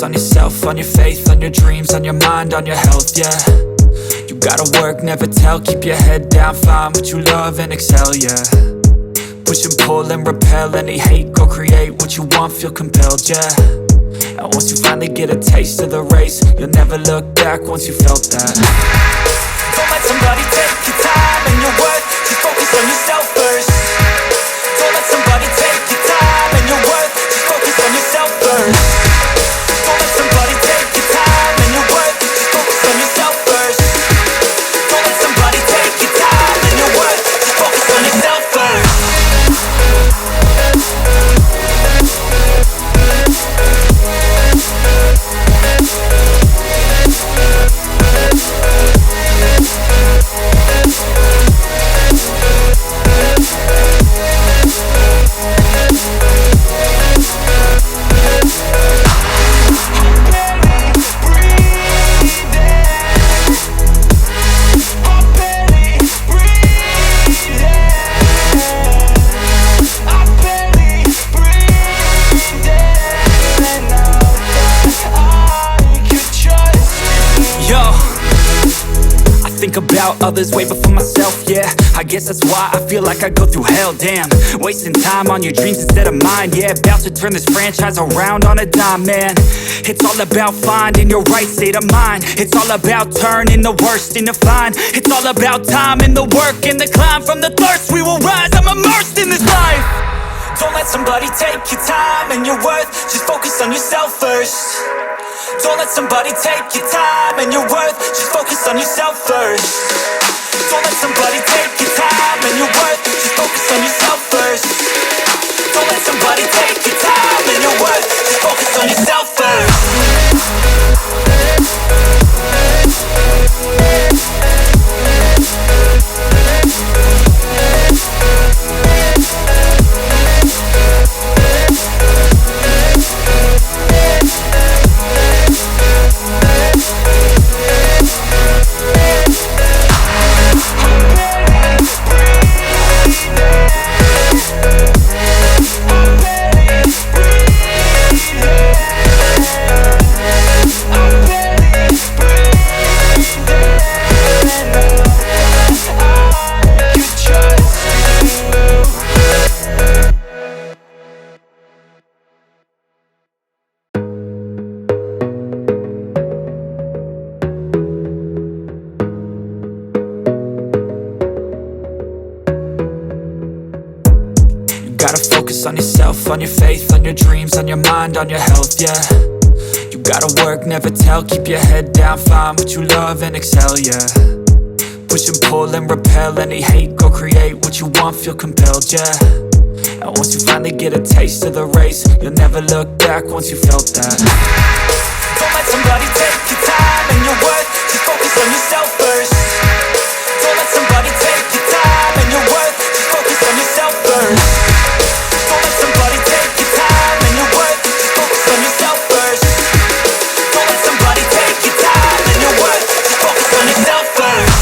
focus on yourself, on your faith, on your dreams, on your mind, on your health, yeah. You gotta work, never tell, keep your head down, find what you love and excel, yeah. Push and pull and repel any hate, go create what you want, feel compelled, yeah. And once you finally get a taste of the race, you'll never look back once you felt that. Don't let somebody take your time and your worth, just focus on yourself first. Don't let somebody take your time and your worth, just focus on yourself first. Don't let somebody take your time and your worth, just focus on yourself first. Don't let somebody take your time and your worth, just focus on yourself first. Think about others way before myself, yeah. I guess that's why I feel like I go through hell, damn. Wasting time on your dreams instead of mine, yeah. About to turn this franchise around on a dime, man. It's all about finding your right state of mind. It's all about turning the worst into fine. It's all about time and the work and the climb. From the thirst we will rise, I'm immersed in this life. Don't let somebody take your time and your worth, just focus on yourself first. Don't let somebody take your time and your worth, just focus on yourself first. Don't let somebody take your time and your worth, just focus on yourself first. Don't let somebody take your time and your worth, just focus on yourself first. Gotta focus on yourself, on your faith, on your dreams, on your mind, on your health, yeah. You gotta work, never tell, keep your head down, find what you love and excel, yeah. Push and pull and repel any hate, go create what you want, feel compelled, yeah. And once you finally get a taste of the race, you'll never look back once you felt that. Don't let somebody take your time and your worth, just focus on yourself first. Don't let somebody take your time and your worth, just focus on yourself first. Don't let somebody take your time and your worth, just focus on yourself first. Don't let somebody take your time and your worth, just focus on yourself first.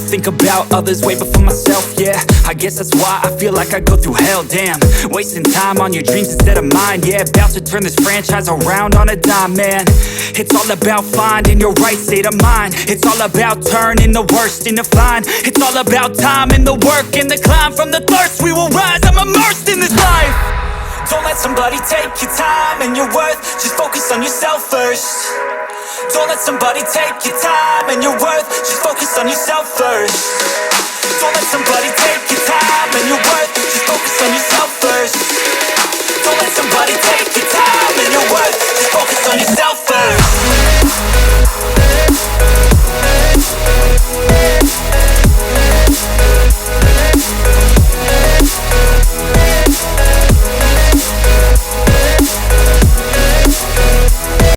Think about others way before myself, yeah. I guess that's why I feel like I go through hell, damn. Wasting time on your dreams instead of mine, yeah. About to turn this franchise around on a dime, man. It's all about finding your right state of mind. It's all about turning the worst into fine. It's all about time and the work and the climb. From the thirst we will rise, I'm immersed in this life. Don't let somebody take your time and your worth, just focus on yourself first. Don't let somebody take your time and your worth, just focus on yourself first. Don't let somebody take your time and your worth, just focus on yourself.